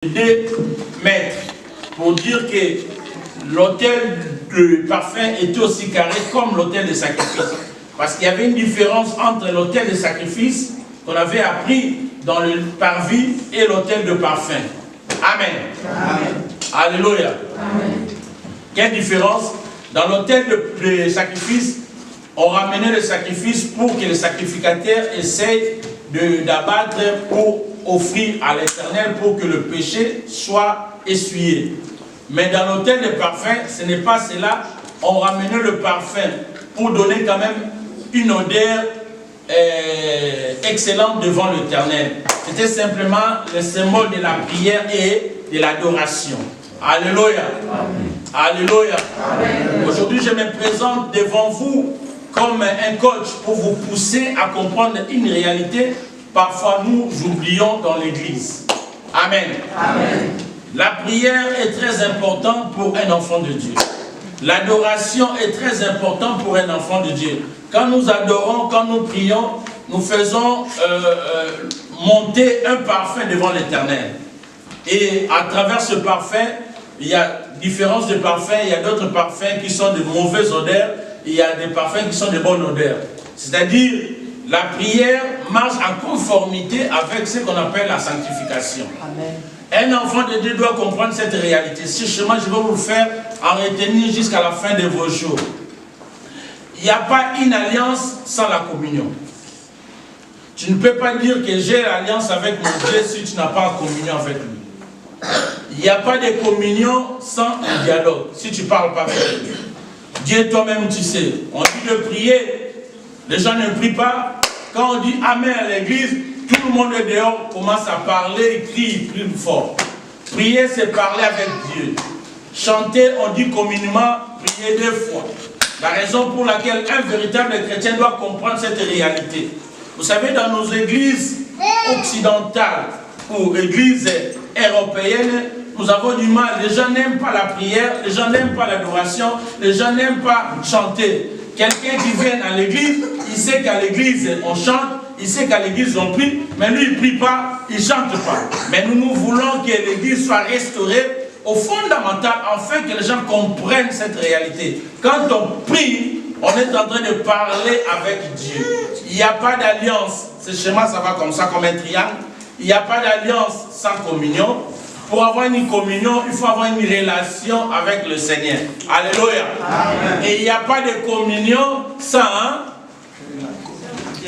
2 mètres pour dire que l'autel de parfum était aussi carré comme l'autel de sacrifice. Parce qu'il y avait une différence entre l'autel de sacrifice qu'on avait appris dans le parvis et l'autel de parfum. Amen. Amen. Alléluia. Amen. Quelle différence? Dans l'autel de sacrifice, on ramenait le sacrifice pour que le sacrificateur essaye d'abattre pour offrir à l'Éternel pour que le péché soit essuyé. Mais dans l'autel de parfum, ce n'est pas cela. On ramenait le parfum pour donner quand même une odeur excellente devant l'Éternel. C'était simplement le symbole de la prière et de l'adoration. Alléluia. Alléluia. Aujourd'hui, je me présente devant vous comme un coach pour vous pousser à comprendre une réalité. Parfois, nous oublions dans l'église. Amen. Amen. La prière est très importante pour un enfant de Dieu. L'adoration est très importante pour un enfant de Dieu. Quand nous adorons, quand nous prions, nous faisons monter un parfum devant l'Éternel. Et à travers ce parfum, il y a différence de parfums. Il y a d'autres parfums qui sont de mauvaises odeurs. Il y a des parfums qui sont de bonnes odeurs. C'est-à-dire, la prière marche en conformité avec ce qu'on appelle la sanctification. Amen. Un enfant de Dieu doit comprendre cette réalité. Ce chemin, je vais vous le faire en retenir jusqu'à la fin de vos jours. Il n'y a pas une alliance sans la communion. Tu ne peux pas dire que j'ai l'alliance avec mon Dieu si tu n'as pas en communion avec lui. Il n'y a pas de communion sans un dialogue, si tu ne parles pas avec lui. Dieu toi-même, tu sais, on dit de prier, les gens ne prient pas. Quand on dit Amen à l'église, tout le monde est dehors, commence à parler, il crie, il prie fort. Prier, c'est parler avec Dieu. Chanter, on dit communément, prier 2 fois. La raison pour laquelle un véritable chrétien doit comprendre cette réalité. Vous savez, dans nos églises occidentales ou églises européennes, nous avons du mal. Les gens n'aiment pas la prière, les gens n'aiment pas l'adoration, les gens n'aiment pas chanter. Quelqu'un qui vient à l'église, il sait qu'à l'église on chante, il sait qu'à l'église on prie, mais lui il ne prie pas, il ne chante pas. Mais nous voulons que l'église soit restaurée au fondamental, afin que les gens comprennent cette réalité. Quand on prie, on est en train de parler avec Dieu. Il n'y a pas d'alliance. Ce schéma, ça va comme ça, comme un triangle. Il n'y a pas d'alliance sans communion. Pour avoir une communion, il faut avoir une relation avec le Seigneur. Alléluia. Amen. Et il n'y a pas de communion sans...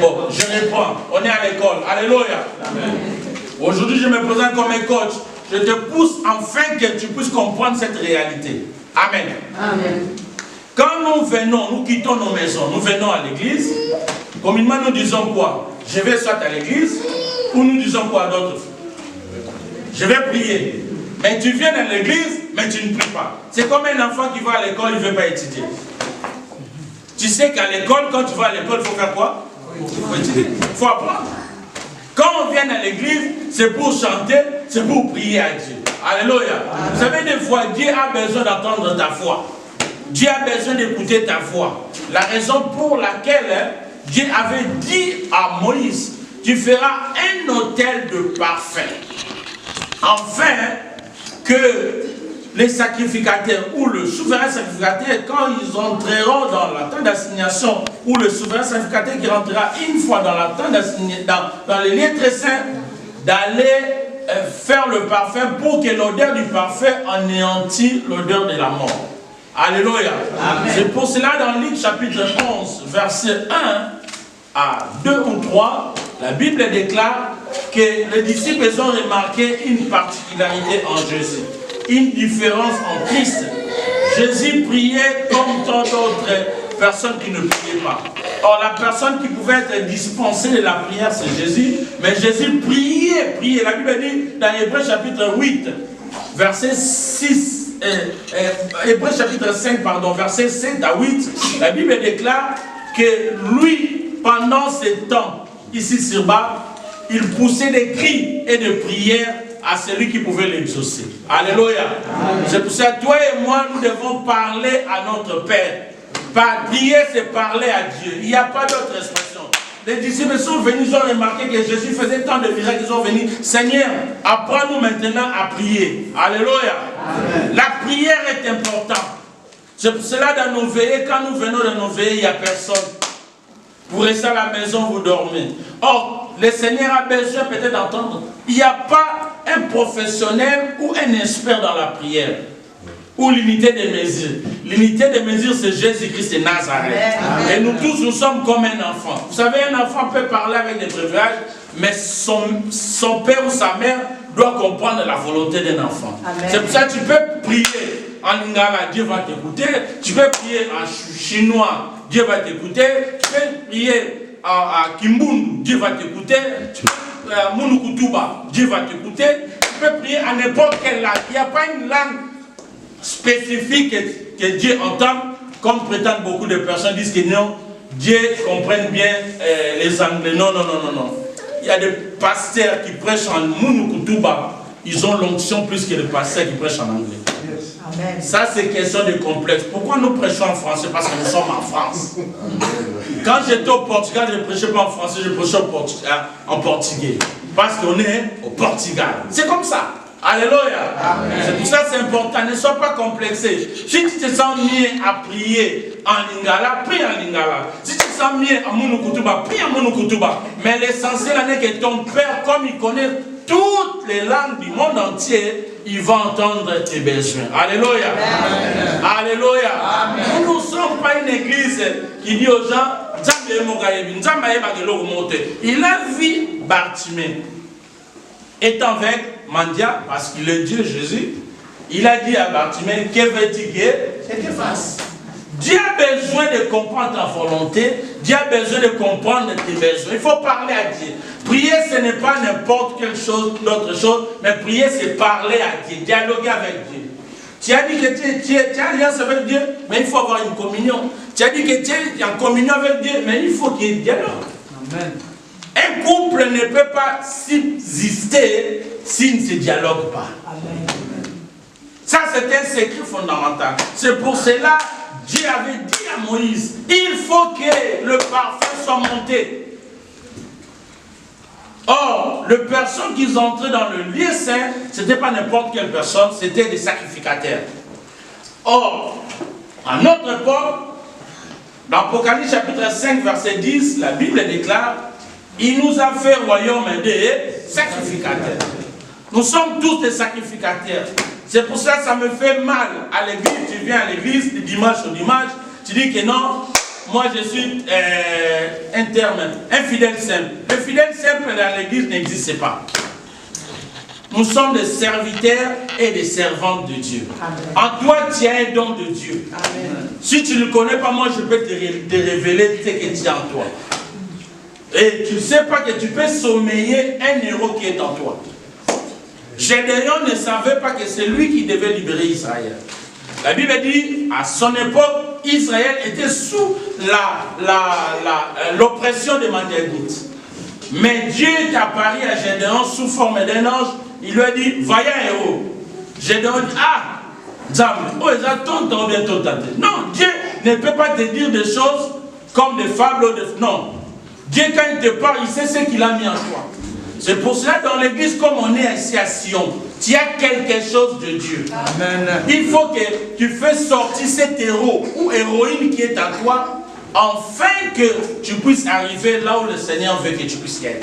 Bon, je reprends. On est à l'école. Alléluia. Aujourd'hui, je me présente comme un coach. Je te pousse afin que tu puisses comprendre cette réalité. Amen. Amen. Quand nous venons, nous quittons nos maisons, nous venons à l'église, communément nous disons quoi? Je vais soit à l'église, ou nous disons quoi d'autre? Je vais prier. Mais tu viens à l'église, mais tu ne pries pas. C'est comme un enfant qui va à l'école, il ne veut pas étudier. Tu sais qu'à l'école, quand tu vas à l'école, il faut faire quoi? Il faut étudier. Il faut apprendre. Quand on vient à l'église, c'est pour chanter, c'est pour prier à Dieu. Alléluia. Vous savez, des fois, Dieu a besoin d'entendre ta foi. Dieu a besoin d'écouter ta voix. La raison pour laquelle Dieu avait dit à Moïse, tu feras un autel de parfum. Afin que les sacrificateurs ou le souverain sacrificateur, quand ils entreront dans la tente d'assignation, ou le souverain sacrificateur qui rentrera une fois dans la tente d'assignation, dans les lieux très saints, d'aller faire le parfum pour que l'odeur du parfum anéantisse l'odeur de la mort. Alléluia. C'est pour cela dans Luc chapitre 11, verset 1 à 2 ou 3, la Bible déclare que les disciples ont remarqué une particularité en Jésus, une différence en Christ. Jésus priait comme tant d'autres personnes qui ne priaient pas. Or, la personne qui pouvait être dispensée de la prière, c'est Jésus, mais Jésus priait. La Bible dit dans Hébreux chapitre 8, verset 6, Hébreux chapitre 5, pardon, verset 7 à 8, la Bible déclare que lui, pendant ces temps, ici sur bas, il poussait des cris et des prières à celui qui pouvait l'exaucer. Alléluia. C'est pour ça que toi et moi, nous devons parler à notre Père. Prier, c'est parler à Dieu. Il n'y a pas d'autre expression. les disciples sont venus, ils ont remarqué que Jésus faisait tant de miracles, ils sont venus. Seigneur, apprends-nous maintenant à prier. Alléluia. Amen. La prière est importante. C'est pour cela dans nos veillées, quand nous venons dans nos veillées, il n'y a personne. Vous restez à la maison, vous dormez. Or, le Seigneur a besoin peut-être d'entendre. Il n'y a pas un professionnel ou un expert dans la prière. Ou l'unité des mesures. L'unité des mesures, c'est Jésus-Christ de Nazareth. Amen. Et nous tous, nous sommes comme un enfant. Vous savez, un enfant peut parler avec des breuvages, mais son père ou sa mère doit comprendre la volonté d'un enfant. C'est pour ça que tu peux prier en lingala, Dieu va t'écouter. Tu peux prier en chinois, Dieu va t'écouter. Tu peux prier en kimbundu, Dieu va t'écouter. Tu peux munukutuba, Dieu va t'écouter. Tu peux prier en n'importe quelle langue. Il n'y a pas une langue spécifique que Dieu entend, comme prétendent beaucoup de personnes, disent que non, Dieu comprenne bien les Anglais. Non, non, non, non, non. Il y a des pasteurs qui prêchent en Munukutuba, ils ont l'onction plus que les pasteurs qui prêchent en anglais. Yes. Amen. Ça, c'est question de complexe. Pourquoi nous prêchons en français? Parce que nous sommes en France. Quand j'étais au Portugal, je ne prêchais pas en français, je prêchais en portugais. Parce qu'on est au Portugal. C'est comme ça. Alléluia. C'est pour ça que c'est important. Ne sois pas complexé. Si tu te sens mieux à prier en lingala, prie en lingala. Si tu te sens mieux en munukutuba, prie en munukutuba. Mais l'essentiel est que ton Père, comme il connaît toutes les langues du monde entier, il va entendre tes besoins. Alléluia. Amen. Alléluia. Amen. Nous ne sommes pas une église qui dit aux gens, il a vu Bartimée étant avec Mandia, parce qu'il est Dieu, Jésus, il a dit à Bartimée, que veux-tu que je te fasse? Dieu a besoin de comprendre ta volonté, Dieu a besoin de comprendre tes besoins. Il faut parler à Dieu. Prier, ce n'est pas n'importe quelle chose, d'autre chose, mais prier, c'est parler à Dieu, dialoguer avec Dieu. Tu as dit que tu es alliance avec Dieu, mais il faut avoir une communion. Tu as dit que tu es en communion avec Dieu, mais il faut qu'il y ait un dialogue. Amen. Un couple ne peut pas subsister s'il ne se dialogue pas. Amen. Ça, c'est un secret fondamental. C'est pour cela que Dieu avait dit à Moïse, il faut que le parfum soit monté. Or, les personnes qui entraient dans le lieu saint, ce n'était pas n'importe quelle personne, c'était des sacrificateurs. Or, à notre époque, dans Apocalypse chapitre 5, verset 10, la Bible déclare, il nous a fait royaume des sacrificateurs. Nous sommes tous des sacrificateurs. C'est pour ça que ça me fait mal à l'église. Tu viens à l'église de dimanche au dimanche, tu dis que non, moi je suis un fidèle simple. Le fidèle simple dans l'église n'existe pas. Nous sommes des serviteurs et des servantes de Dieu. Amen. En toi, tu as un don de Dieu. Amen. Si tu ne le connais pas, moi je peux te révéler ce que tu as en toi. Et tu ne sais pas que tu peux sommeiller un héros qui est en toi. Gédéon ne savait pas que c'est lui qui devait libérer Israël. La Bible dit, à son époque, Israël était sous l'oppression des Madianites. Mais Dieu est apparu à Gédéon sous forme d'un ange. Il lui a dit, voyez un héros. Gédéon dit, ah, non, Dieu ne peut pas te dire des choses comme des fables ou des... Non. Dieu, quand il te parle, il sait ce qu'il a mis en toi. C'est pour cela, dans l'église, comme on est ici à Sion, tu as quelque chose de Dieu. Amen. Il faut que tu fasses sortir cet héros ou héroïne qui est en toi, afin que tu puisses arriver là où le Seigneur veut que tu puisses y aller.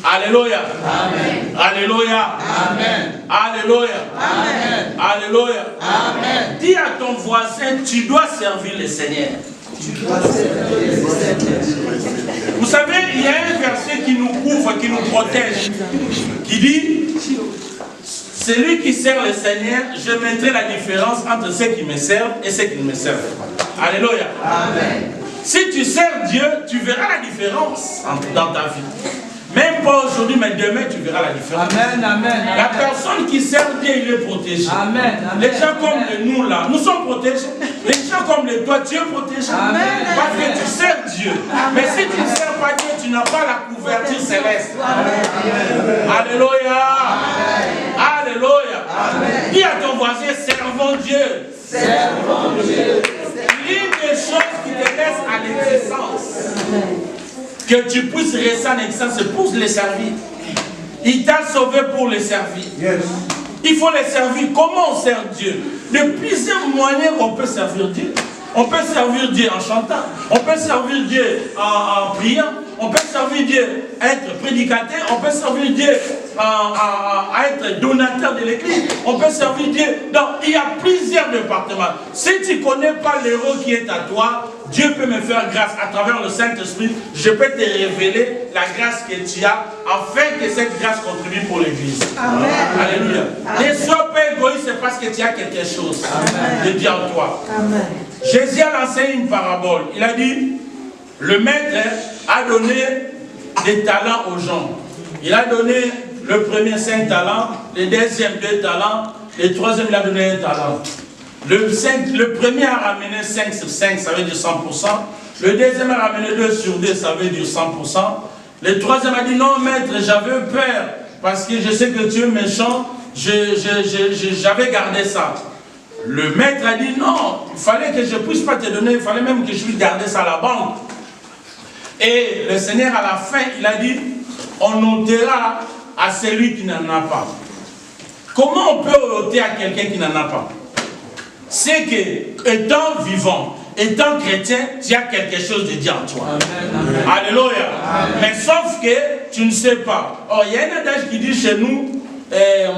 Alléluia. Amen. Alléluia. Amen. Alléluia. Amen. Alléluia. Amen. Dis à ton voisin, tu dois servir le Seigneur. Vous savez, il y a un verset qui nous couvre, qui nous protège, qui dit, celui qui sert le Seigneur, je mettrai la différence entre ceux qui me servent et ceux qui ne me servent pas. Alléluia. Amen. Si tu sers Dieu, tu verras la différence dans ta vie. Même pas aujourd'hui, mais demain, tu verras la différence. Amen, amen. La personne qui sert Dieu, il est protégé. Amen, amen. Les gens comme nous, là, nous sommes protégés. Les gens comme toi, Dieu protège. Amen. Parce que tu sers Dieu. Amen. Mais si tu ne sers pas Dieu, tu n'as pas la couverture céleste. Amen. Alléluia. Amen. Alléluia. Amen. Dis à ton voisin, servons Dieu. Servons Dieu. L'une des choses qui te laisse à l'existence, que que tu puisses rester en existence, c'est pour les servir. Il t'a sauvé pour les servir. Yes. Il faut les servir. Comment on sert Dieu? De plusieurs moyens on peut servir Dieu. On peut servir Dieu en chantant. On peut servir Dieu en priant. On peut servir Dieu à être prédicateur. On peut servir Dieu à être donateur de l'église. On peut servir Dieu. Donc, il y a plusieurs départements. Si tu ne connais pas l'héros qui est à toi, Dieu peut me faire grâce à travers le Saint-Esprit. Je peux te révéler la grâce que tu as afin que cette grâce contribue pour l'église. Alléluia. Ne sois pas égoïste parce que tu as quelque chose de Dieu en toi. Amen. Jésus a lancé une parabole. Il a dit, le maître a donné des talents aux gens. Il a donné le premier 5 talents, le deuxième 2 talents, le troisième il a donné 1 talent. Le premier a ramené 5 sur 5, ça veut dire 100%. Le deuxième a ramené 2 sur 2, ça veut dire 100%. Le troisième a dit, non maître, j'avais peur, parce que je sais que tu es méchant, j'avais gardé ça. Le maître a dit non, il fallait que je ne puisse pas te donner, il fallait même que je puisse garder ça à la banque. Et le Seigneur à la fin, il a dit, on ôtera à celui qui n'en a pas. Comment on peut ôter à quelqu'un qui n'en a pas? C'est que, étant vivant, étant chrétien, tu as quelque chose de Dieu en toi. Amen. Alléluia. Amen. Mais sauf que tu ne sais pas. Or, il y a un adage qui dit chez nous,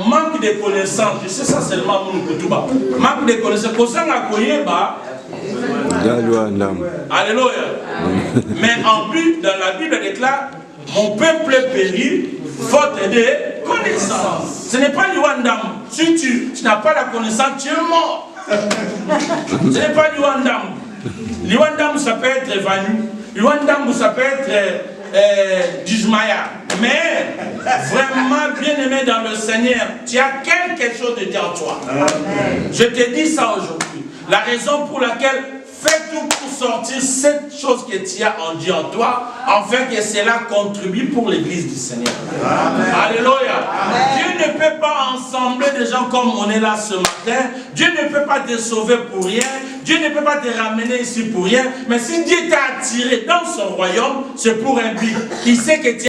manque de connaissances, je sais ça seulement manque de connaissances. Alléluia. Mais en but, dans la Bible déclare, mon peuple périt faute de connaissance. Ce n'est pas l'Iwandam. Si tu n'as pas la connaissance, tu es mort. Ce n'est pas l'Iwandam. L'Iwandam, ça peut être Vanu. L'Iwandam, ça peut être d'Ismaïa. Mais vraiment bien aimé dans le Seigneur, tu as quelque chose de Dieu en toi. Amen. Je te dis ça aujourd'hui. La raison pour laquelle fais tout pour sortir cette chose que tu as en Dieu en toi, afin que cela contribue pour l'église du Seigneur. Amen. Alléluia. Amen. Dieu ne peut pas ensembler des gens comme on est là ce matin. Dieu ne peut pas te sauver pour rien. Dieu ne peut pas te ramener ici pour rien. Mais si Dieu t'a attiré dans son royaume, c'est pour un but. Il sait que tu